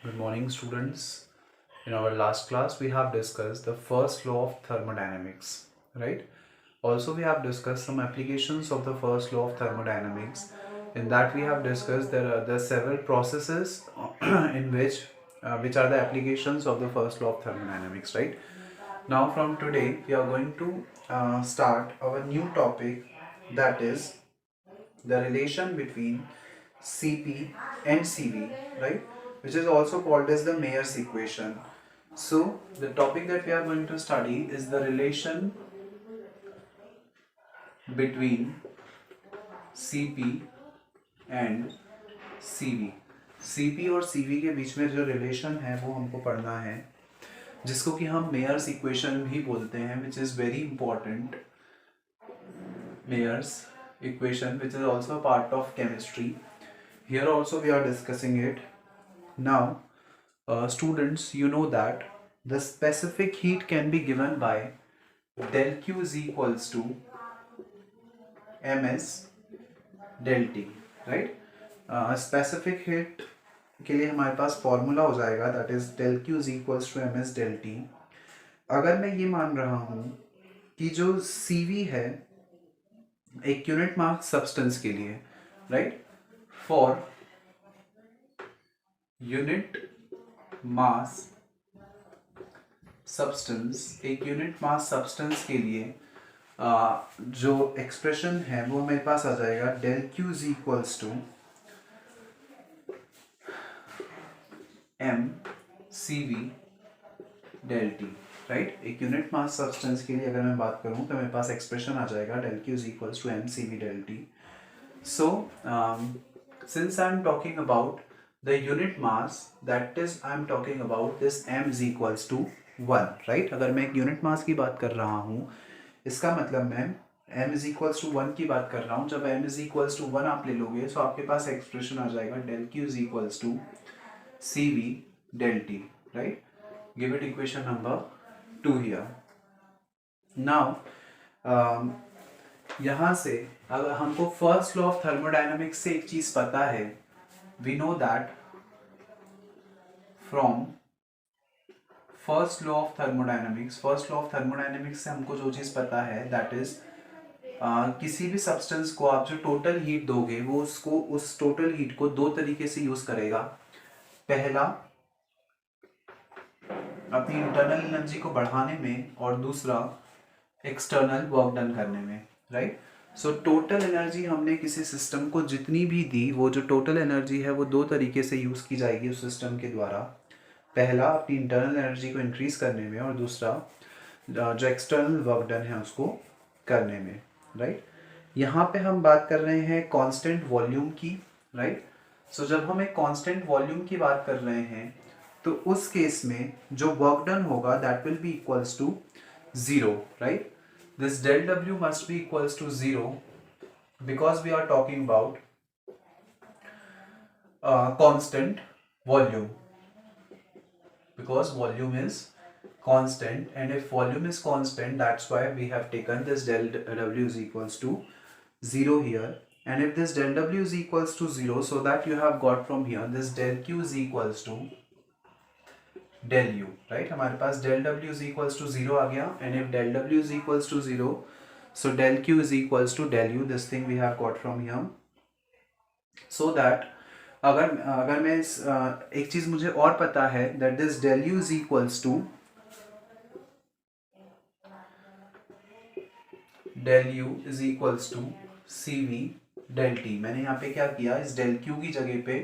Good morning, students. In our last class, we have discussed the first law of thermodynamics, right? Also, we have discussed some applications of the first law of thermodynamics. In that, we have discussed there are the several processes in which are the applications of the first law of thermodynamics, right? Now, from today, we are going to start our new topic, that is the relation between Cp and Cv, right, which is also called as the Mayer's equation. So the topic that we are going to study is the relation between Cp and Cv. Cp और Cv के बीच में जो relation है वो हमको पढ़ना है, जिसको कि हम मेयर्स इक्वेशन भी बोलते हैं, which is very important. Mayer's equation, which is also a part of chemistry. Here also we are discussing it. Now, students, you know that the specific heat can be given by del Q is equals to ms del T, right? Specific heat के लिए हमारे पास formula हो जाएगा, that is del Q is equals to ms del T. अगर मैं ये मान रहा हूँ कि जो Cv है एक यूनिट मास सब्सटेंस के लिए, right, for unit mass substance, एक यूनिट मास सब्सटेंस के लिए जो एक्सप्रेशन है वो मेरे पास आ जाएगा del Q is equals to m Cv del T, right. एक यूनिट मास सब्सटेंस के लिए अगर मैं बात करूं तो मेरे पास एक्सप्रेशन आ जाएगा del Q is equals to m Cv del T. So since I am talking about the unit mass, that is I am talking about this m is equals to 1, right. अगर मैं एक unit मास की बात कर रहा हूँ, इसका मतलब मैं m is equals to 1 की बात कर रहा हूँ. जब m is equals to 1 आप ले लोगे तो आपके पास एक्सप्रेशन आ जाएगा del Q is equals to Cv del T, right. Give it equation number 2 here. Now यहाँ से अगर हमको फर्स्ट लॉ ऑफ थर्मोडायनामिक्स से एक चीज पता है, we know that from first law of thermodynamics, से हमको जो चीज पता है दैट इज किसी भी सब्सटेंस को आप जो टोटल हीट दोगे वो उसको उस टोटल हीट को दो तरीके से यूज करेगा. पहला अपनी इंटरनल एनर्जी को बढ़ाने में और दूसरा एक्सटर्नल वर्क डन करने में, राइट. सो टोटल एनर्जी हमने किसी सिस्टम को जितनी भी दी, वो जो टोटल एनर्जी है वो दो तरीके से यूज़ की जाएगी उस सिस्टम के द्वारा. पहला अपनी इंटरनल एनर्जी को इंक्रीज करने में और दूसरा जो एक्सटर्नल वर्क डन है उसको करने में, राइट. यहाँ पे हम बात कर रहे हैं कांस्टेंट वॉल्यूम की, राइट. सो जब हम एक कांस्टेंट वॉल्यूम की बात कर रहे हैं तो उस केस में जो वर्क डन होगा that will be equals to 0, right. This del W must be equals to 0 because we are talking about constant volume, because volume is constant, and if volume is constant, that's why we have taken this del W is equals to 0 here. And if this del W is equals to 0, so that you have got from here this del Q is equals to del U, right. हमारे पास del W is equals to 0 आ गया, and if del W is equals to 0, so del Q is equals to del U. This thing we have got from here. So that अगर मैं एक चीज मुझे और पता है that this del U is equals to Cv del T. मैंने यहाँ पे क्या किया, इस del Q की जगह पे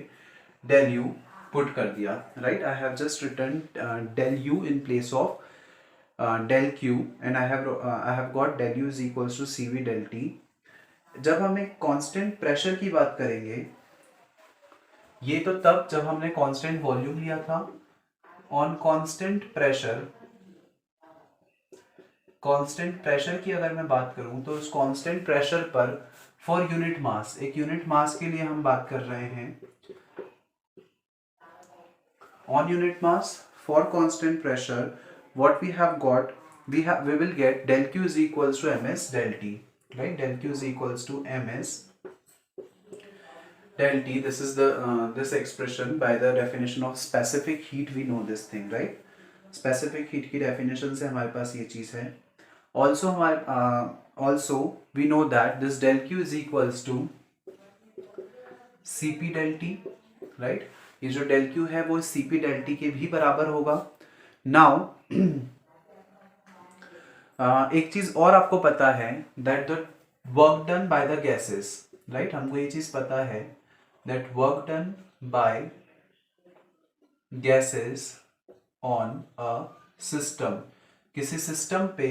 del U पुट कर दिया, right. I have just return del U in place of del Q, and I have got del U is equals to Cv del T. जब हम एक कांस्टेंट प्रेशर की बात करेंगे, ये तो तब जब हमने कांस्टेंट वॉल्यूम लिया था. ऑन कांस्टेंट प्रेशर की अगर मैं बात करूं तो उस कांस्टेंट प्रेशर पर फॉर यूनिट मास, एक यूनिट मास के लिए हम बात कर रहे हैं. On unit mass for constant pressure, what we have got, we will get del Q is equals to ms del T, right. Del Q is equals to ms del T, this is the this expression by the definition of specific heat we know this thing, right? Specific heat की definition से हमारे पास ये चीज़ है. Also also we know that this del Q is equals to Cp del T, right? ये जो del Q है वो Cp del T के भी बराबर होगा. Now एक चीज और आपको पता है that the work done by the gases, right? हमको ये चीज पता है that work done by gases on a system, किसी सिस्टम पे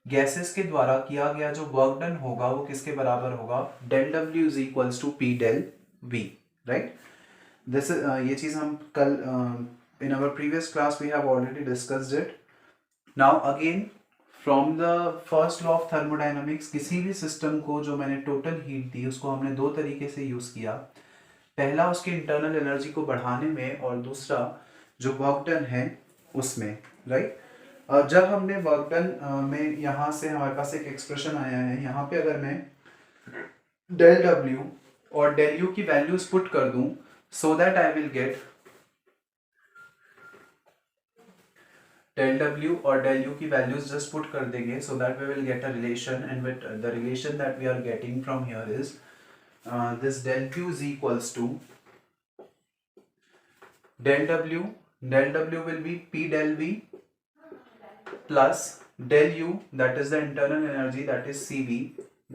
गैसेस के द्वारा किया गया जो वर्क डन होगा वो किसके बराबर होगा? del W is equals to P del V, right? this ये चीज हम कल in our previous class we have already discussed it. Now again from the first law of thermodynamics, किसी भी सिस्टम को जो मैंने टोटल हीट दी उसको हमने दो तरीके से यूज किया. पहला उसकी इंटरनल एनर्जी को बढ़ाने में और दूसरा जो वर्क डन है उसमें, राइट? जब हमने वर्क डन में यहाँ से हमारे पास एक एक्सप्रेशन आया है, यहाँ पे अगर मैं डेल डब्ल्यू और डेल यू की वैल्यूज पुट कर दूं so that I will gate del W और del U की वैल्यूज जस्ट पुट कर देंगे so that we will get a relation, and with the relation that we are getting from here is this del Q is equals to del W will be P del V plus del U, that is the internal energy, that is CV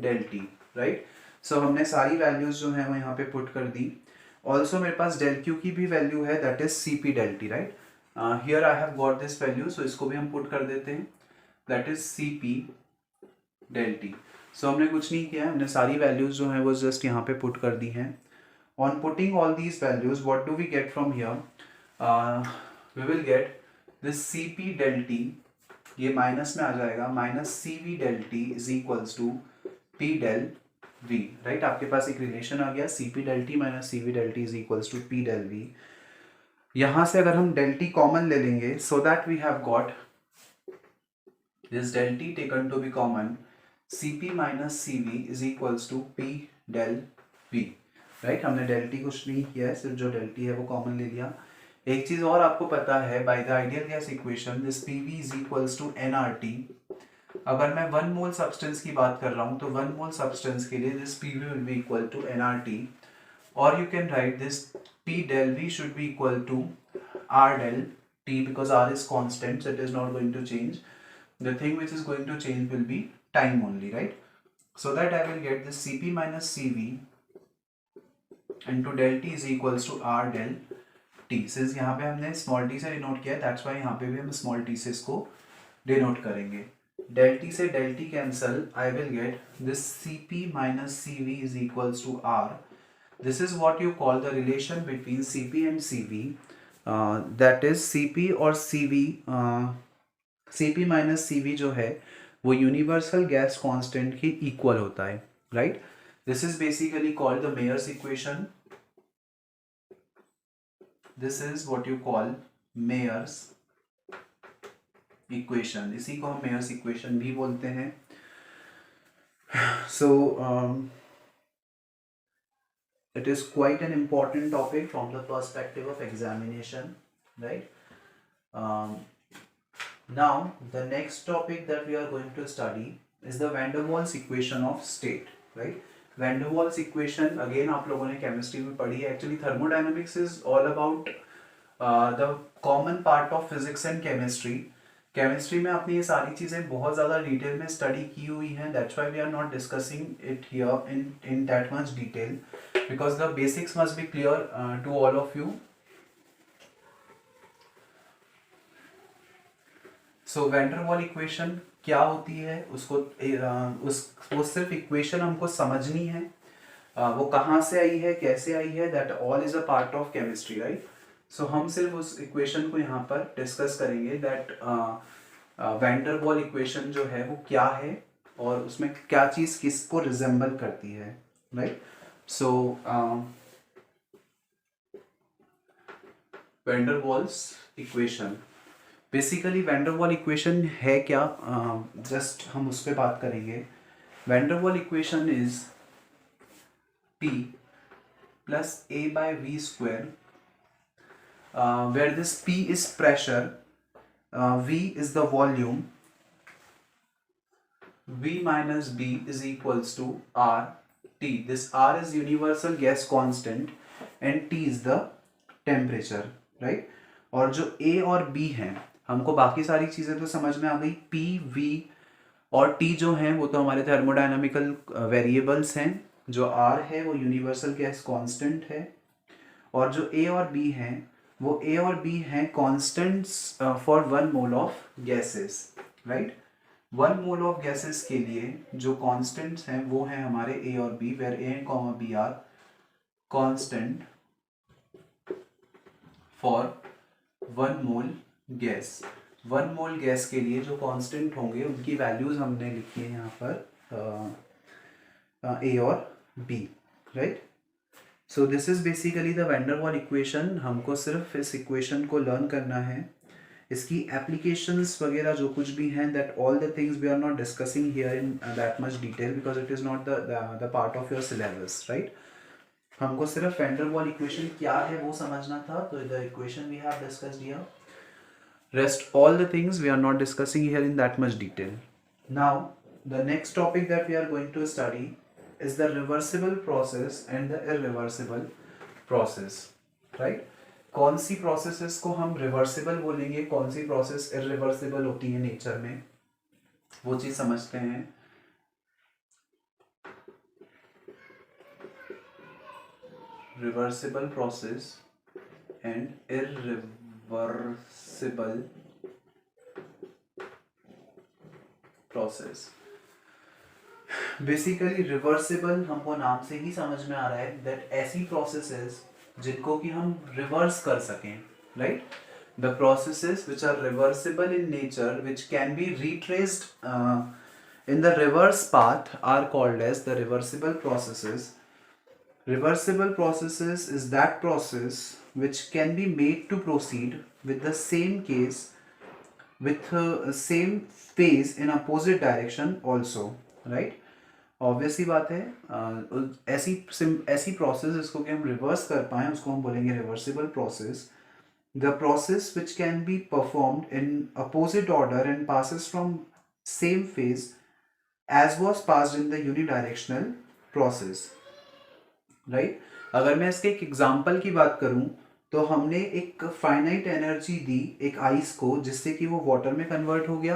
del T, right? So हमने सारी values जो है वो यहाँ पे put कर दी. Also मेरे पास del Q की भी वैल्यू है, that is CP del T, right? Here I have got this value, so इसको भी हम पुट कर देते हैं, that is Cp del T. So हमने कुछ नहीं किया, हमने सारी वैल्यूज जो हैं वो जस्ट यहाँ पे पुट कर दी हैं. On putting all these values, what do we get from here? We will get this Cp del T, ये माइनस में आ जाएगा, minus Cv del T is equals to P del V, right? आपके पास एक relation आ गया, Cp del T minus Cv del T is equals to P del V. यहां से अगर हम del T कॉमन ले लेंगे so that we have got this del T taken to be common, Cp minus Cv is equals to P del V, right? हमने del T कुछ नहीं किया है, सिर्फ जो del T है वो कॉमन ले लिया. एक चीज और आपको पता है, by the ideal gas equation this PV is equals to nRT. अगर मैं 1 मोल सब्सटेंस की बात कर रहा हूं तो 1 मोल सब्सटेंस के लिए this PV will be equal to nRT, or you can write this P del V should be equal to R del T, because R is constant, so it is not going to change. The thing which is going to change will be time only, right? So that I will get this Cp minus Cv into del T is equals to R del T. Since यहाँ पे हमने small t से denote किया है, that's why यहाँ पे भी हम small t से इसको denote करेंगे. Del T से del T cancel, I will get this Cp minus Cv is equals to R. This is what you call the relation between Cp and Cv. That is Cp और Cv, Cp minus Cv जो है वो universal gas constant के equal होता है, right? This is basically called the Mayer's equation. This is what you call Mayer's equation. इसी को हम मेयर्स इक्वेशन भी बोलते हैं. सो it is quite an important topic from the perspective of examination, right? Now the next topic that we are going to study is the van der Waals equation of state, right? Van der Waals equation again आप लोगों ने chemistry में पढ़ी है. Actually thermodynamics is all about the common part of physics and chemistry. Chemistry में आपने ये सारी चीज़ें बहुत ज़्यादा डिटेल में स्टडी की हुई हैं. That's why we are not discussing it here in that much detail, because the basics must be clear to all of you. So van der Waal equation क्या होती है, उसको वो सिर्फ इक्वेशन हमको समझनी है. वो कहाँ से आई है, कैसे आई है, that all is a part of chemistry, right? So हम सिर्फ उस इक्वेशन को यहाँ पर डिस्कस करेंगे that when der Waal equation जो है वो क्या है और उसमें क्या चीज़ किसको रिजेंबल करती है, right? So van der Waals equation, basically van der Waal equation है क्या, जस्ट हम उस पर बात करेंगे. Van der Waal equation is P plus A by V square, where this P is pressure, V is the volume, V minus B is equals to R T. This R is universal gas constant and T is the temperature, right? और जो A और B हैं, हमको बाकी सारी चीज़ें तो समझ में आ गई. P, V और T जो हैं वो तो हमारे थर्मोडायनामिकल वेरिएबल्स हैं. जो R है वो यूनिवर्सल गैस कांस्टेंट है, और जो A और B हैं वो A और B हैं constants for 1 mole of gases, right. 1 mole of gases के लिए जो कांस्टेंट्स हैं वो हैं हमारे A और B, where A comma B are constant for 1 mole gas. 1 mole gas के लिए जो कांस्टेंट होंगे उनकी वैल्यूज हमने लिखी है यहाँ पर A और B, right. So this is basically the van der Waal equation. हमको सिर्फ इस इक्वेशन को लर्न करना है. इसकी एप्लीकेशंस वगैरह जो कुछ भी हैं, that all the things we are not discussing here in that much detail because it is not the part of your syllabus, right. हमको सिर्फ वैन डर वाल इक्वेशन क्या है वो समझना था. तो the equation we have discussed here. Rest all the things we are not discussing here in that much detail. Now, the next topic that we are going to study is the reversible process and the irreversible process, right? कौन सी processes को हम reversible बोलेंगे, कौन सी process irreversible होती है nature में, वो चीज समझते हैं. Reversible process and irreversible process. Basically reversible हमको नाम से ही समझ में आ रहा है दैट ऐसी प्रोसेसेस जिनको कि हम रिवर्स कर सकें, right. The processes which are reversible in nature which can be retraced in the reverse path are called as the reversible processes. Reversible processes is that process which can be made to proceed with the same case with same phase in opposite direction also, right. Obviously बात है ऐसी process जिसको कि हम reverse कर पाएं उसको हम बोलेंगे reversible process. The process which can be performed in opposite order and passes from same phase as was passed in the unidirectional process, right. अगर मैं इसके एक एग्जाम्पल की बात करूं तो हमने एक फाइनाइट एनर्जी दी एक आइस को जिससे कि वो वाटर में कन्वर्ट हो गया,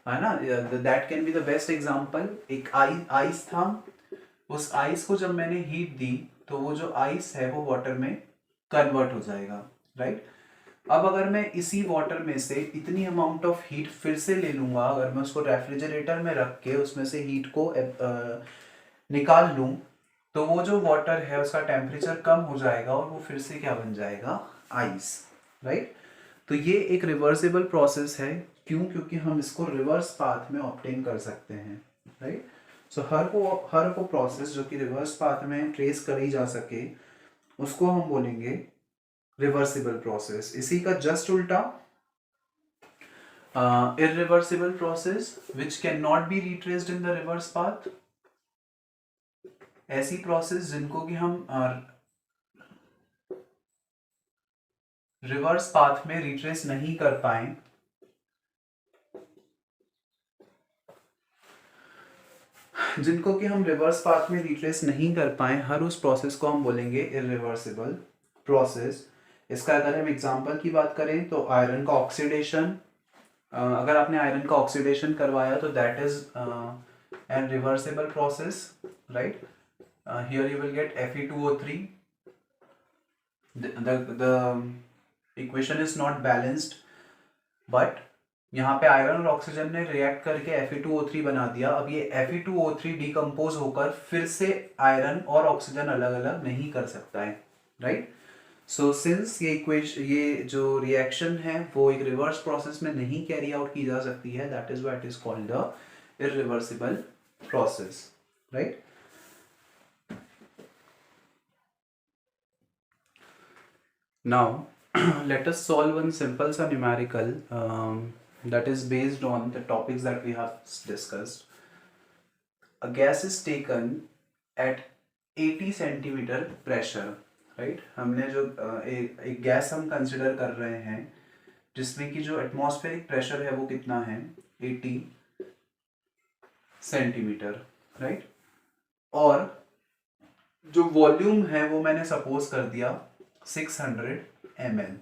है ना. That can be the best example. एक आइस था, उस आइस को जब मैंने हीट दी तो वो जो आइस है वो वाटर में कन्वर्ट हो जाएगा, राइट. अब अगर मैं इसी वाटर में से इतनी अमाउंट ऑफ हीट फिर से ले लूंगा, अगर मैं उसको रेफ्रिजरेटर में रख के उसमें से हीट को निकाल लूं तो वो जो वाटर है उसका टेम्परेचर कम हो जाएगा और वो फिर से क्या बन जाएगा, आइस, राइट. तो ये एक रिवर्सिबल प्रोसेस है. क्यों? क्योंकि हम इसको रिवर्स पाथ में ऑब्टेन कर सकते हैं, राइट. सो हर को प्रोसेस जो कि रिवर्स पाथ में ट्रेस करी जा सके उसको हम बोलेंगे रिवर्सिबल प्रोसेस. इसी का जस्ट उल्टा irreversible process which can not be retraced in the reverse path. ऐसी प्रोसेस जिनको कि हम रिवर्स पाथ में रिट्रेस नहीं कर पाए, जिनको कि हम रिवर्स पाथ में रिट्रेस नहीं कर पाए, हर उस प्रोसेस को हम बोलेंगे इररिवर्सिबल प्रोसेस. इसका अगर हम एग्जांपल की बात करें तो आयरन का ऑक्सीडेशन, अगर आपने आयरन का ऑक्सीडेशन करवाया तो that is an reversible process, right. Here you will get Fe2O3. The equation is not balanced, but यहाँ पे आयरन और ऑक्सीजन ने रिएक्ट करके Fe2O3 बना दिया. अब ये Fe2O3 डिकम्पोज होकर फिर से आयरन और ऑक्सीजन अलग अलग नहीं कर सकता है, राइट. सो सिंस ये जो रिएक्शन है वो एक रिवर्स प्रोसेस में नहीं कैरी आउट की जा सकती है, that is why it is called the irreversible process, right. Now let us solve one simple numerical that is based on the topics that we have discussed. A gas is taken at 80 centimetre pressure, right. हमने जो एक gas हम consider कर रहे हैं जिसमें कि जो एटमॉस्फेरिक प्रेशर है वो कितना है, 80 सेंटीमीटर, राइट। और जो वॉल्यूम है वो मैंने सपोज कर दिया 600 ml।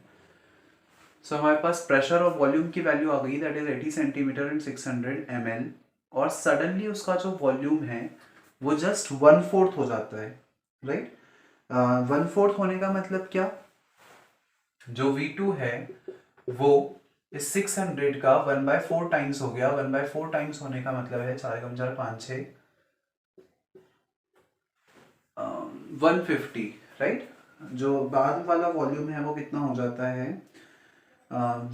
सो हमारे पास प्रेशर और वॉल्यूम की वैल्यू आ गई, that is 80 centimetre and 600 ml। और सडनली उसका जो वॉल्यूम है वो जस्ट 1/4 हो जाता है, राइट। 1/4 होने का मतलब क्या, जो V2 है वो इस 600 का 1/4 टाइम्स हो गया। 1/4 टाइम्स होने का मतलब है 4 × 4 5 6 150, राइट। जो बाद वाला वॉल्यूम है वो कितना हो जाता है,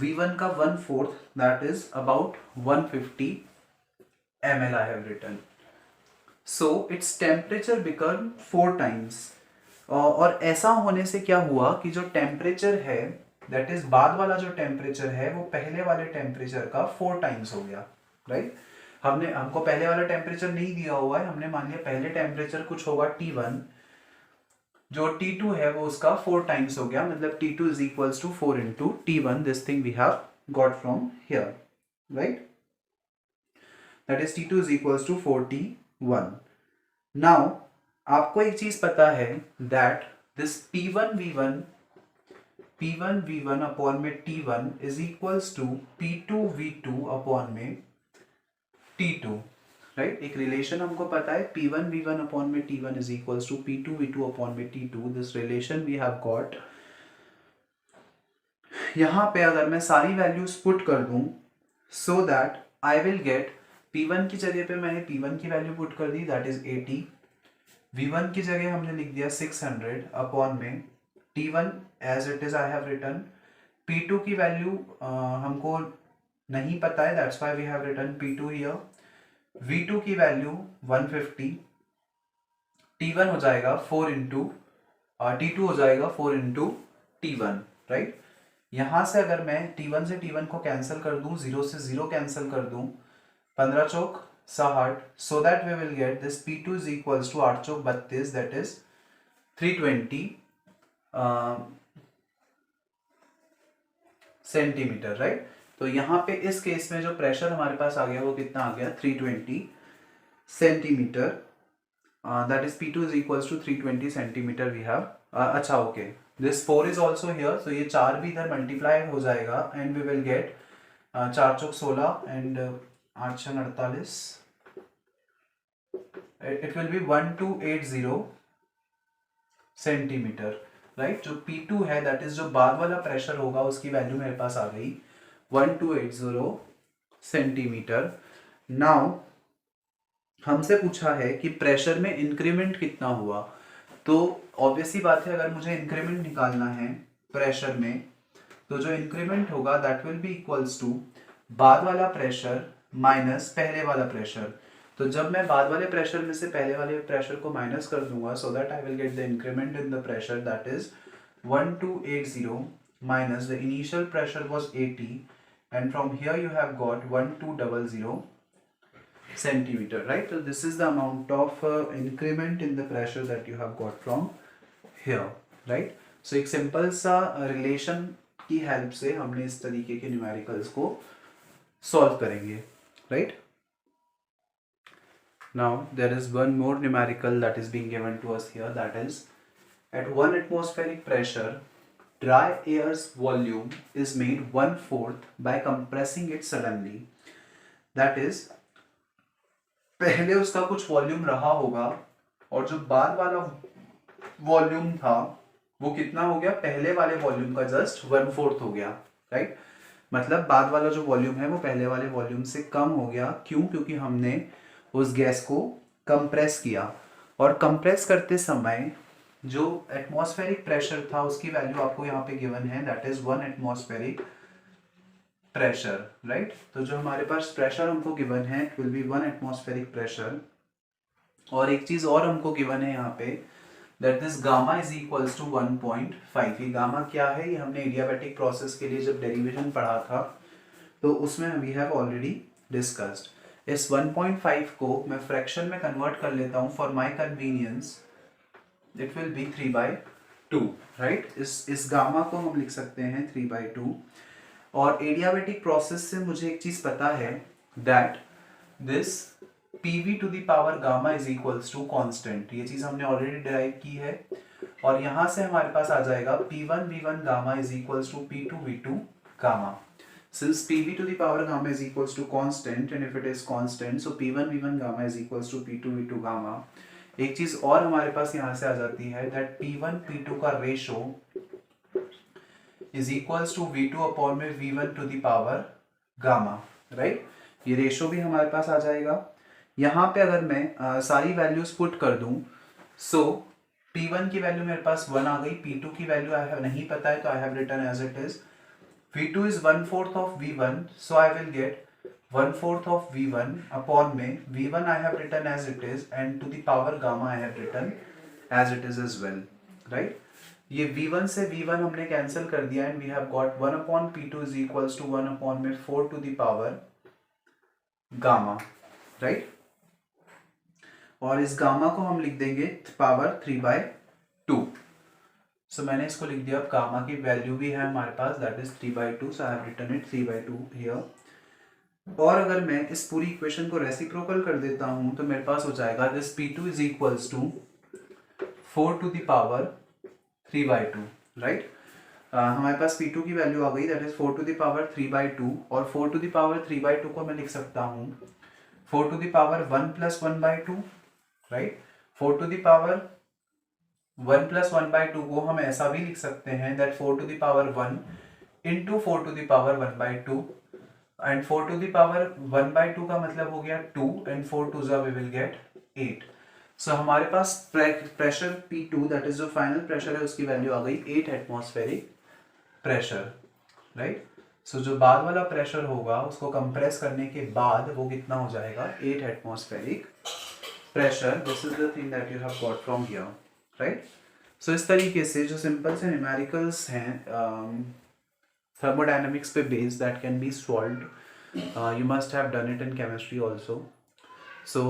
V1 का 1/4, that is about 150 ml I have written. So its temperature become 4 times। और ऐसा होने से क्या हुआ कि जो टेम्परेचर है, दैट इज बाद वाला जो टेम्परेचर है वो पहले वाले टेम्परेचर का 4 टाइम्स हो गया, राइट। हमको पहले वाला टेम्परेचर नहीं दिया हुआ है, हमने मान लिया पहले टेम्परेचर कुछ होगा T1, जो T2 है वो उसका 4 टाइम्स हो गया, मतलब T2 is equals to 4 into T1। This thing we have got from here, right? That is T2 is equals to 4T1। Now आपको एक चीज पता है that this P1V1 अपॉन में T1 is equals to P2V2 upon में T2, right. एक relation हमको पता है, P1V1 अपॉन में T1 is equals to P2V2 upon में T2। This relation we have got. यहाँ पे अगर मैं सारी वैल्यूज पुट कर दूं so that I will get, P1 की जगह पे मैंने P1 की वैल्यू पुट कर दी, दैट इज 80। V1 की जगह हमने लिख दिया 600 अपॉन में T1 as it is I have written. P2 की वैल्यू हमको नहीं पता है, that's why we have written P2 here. V2 की वैल्यू 150, T1 हो जाएगा 4 इंटू T2 हो जाएगा 4 इंटू T1, राइट। यहां से अगर मैं T1 से T1 को कैंसिल कर दूं, 0 से 0 कैंसिल कर दूं, 15 चौक 60, so that we will get this P2 is equals to 8 चौक 32, दैट इज 320 सेंटीमीटर, राइट। तो यहाँ पे इस केस में जो प्रेशर हमारे पास आ गया वो कितना आ गया, 320 centimetre. That is P2 is equals to 320 centimetre we have. अच्छा okay, this 4 is also here, so ये 4 भी इधर मल्टीप्लाई हो जाएगा एंड वी विल गेट 4 चौक 16 एंड 8 छः 48, it will be 1280 centimetre, right. जो P2 है दैट इज जो बाद वाला प्रेशर होगा उसकी वैल्यू मेरे पास आ गई 1280 सेंटीमीटर। नाउ हमसे पूछा है कि प्रेशर में इंक्रीमेंट कितना हुआ, तो ऑब्वियसली बात है अगर मुझे इंक्रीमेंट निकालना है प्रेशर में, तो जो इंक्रीमेंट होगा that will be equals to बाद वाला प्रेशर माइनस पहले वाला प्रेशर। तो जब मैं बाद वाले प्रेशर में से पहले वाले प्रेशर को माइनस कर दूंगा, सो that I will get the increment in the pressure, that is 1280 minus the initial pressure was 80 and from here you have got 1200 centimeter, right? So this is the amount of increment in the pressure that you have got from here, right? So एक simple सा relation की help से हमने इस तरीके के numericals को solve करेंगे, right? Now there is one more numerical that is being given to us here, that is at 1 atmospheric pressure dry air's volume is made 1/4 by compressing it suddenly। That is पहले उसका कुछ volume रहा होगा और जो बाद वाला volume था वो कितना हो गया, पहले वाले वॉल्यूम का जस्ट 1/4 हो गया, राइट। मतलब बाद वाला जो वॉल्यूम है वो पहले वाले वॉल्यूम से कम हो गया। क्यों? क्योंकि हमने उस गैस को कंप्रेस किया और कंप्रेस करते समय जो एटमॉस्फेरिक प्रेशर था उसकी वैल्यू आपको यहाँ पे गिवन है, that is 1 atmospheric pressure, right. तो जो हमारे पास प्रेशर हमको गिवन है it will be 1 atmospheric pressure. और एक चीज और हमको गिवन है यहाँ पे, that is gamma is equals to 1.5। ये गामा क्या है, ये हमने एडियाबैटिक प्रोसेस के लिए जब डेरिवेशन पढ़ा था तो उसमें वी हैव ऑलरेडी डिस्कस्ड। इस 1.5 को मैं फ्रैक्शन में कन्वर्ट कर लेता हूँ for my convenience. It will B 3/2, right. इस गामा को हम लिख सकते हैं 3/2। और एडियाबेटिक प्रोसेस से मुझे एक चीज पता है that this PV to the power gamma is equals to constant. ये चीज हमने ऑलरेडी डिराइव की है, और यहां से हमारे पास आ जाएगा P1V1 gamma is equals to P2V2 gamma. Since PV to the power gamma is equals to constant, and if it is constant, so P1V1 gamma is equals to P2V2 gamma। एक चीज और हमारे पास यहाँ से आ जाती है that P1 P2 का ratio is equals to V2 upon में V1 to the power gamma, right? ये रेशो भी हमारे पास आ जाएगा। यहाँ पे अगर मैं सारी वैल्यूज पुट कर दूं, so P1 की वैल्यू मेरे पास 1 आ गई, P2 की वैल्यू आई हैव नहीं पता है तो I have written as it is. V2 is 1/4 of V1, so I will get 1/4 of V1 upon में V1 I have written as it is, and to the power gamma I have written as it is as well, right? ये V1 से V1 हमने cancel कर दिया, and we have got 1 upon P2 is equals to 1 upon में 4 to the power gamma, right? और इस gamma को हम लिख देंगे पावर 3/2। सो मैंने इसको लिख दिया। अब गामा की वैल्यू भी है हमारे पास, that is 3/2, so I have written it 3/2 here. और अगर मैं इस पूरी इक्वेशन को रेसिप्रोकल कर देता हूं तो मेरे पास हो जाएगा this P2 is equals to 4 to the power 3/2, right. हमारे पास P2 की वैल्यू आ गई, that is 4 to the power 3/2, और 4 to the power 3/2 को मैं लिख सकता हूँ 4 to the power 1 plus 1/2, right. 4 to the power 1 plus 1/2 को हम ऐसा भी लिख सकते हैं that 4 to the power 1 into 4 to the power 1/2, and 4 to the power 1/2 का मतलब हो गया 2, एंड 4 2 वी विल गेट 8। सो हमारे पास प्रेशर P2 दैट इज जो फाइनल प्रेशर है उसकी वैल्यू आ गई 8 एटमॉस्फेरिक प्रेशर, राइट। सो जो बाद वाला प्रेशर होगा उसको कंप्रेस करने के बाद वो कितना हो जाएगा 8 atmospheric pressure. This is the thing that you have got from here, right. So इस तरीके से जो सिंपल से न्यूमेरिकल्स हैं thermodynamics पे based that can be solved, you must have done it in chemistry also. So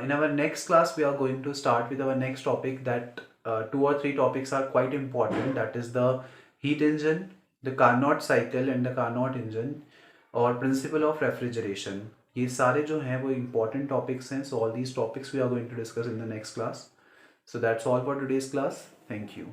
in our next class we are going to start with our next topic that 2 or 3 topics are quite important, that is the heat engine, the Carnot cycle and the Carnot engine, और principle of refrigeration। ये सारे जो हैं वो important topics हैं, so all these topics we are going to discuss in the next class. So that's all for today's class. Thank you.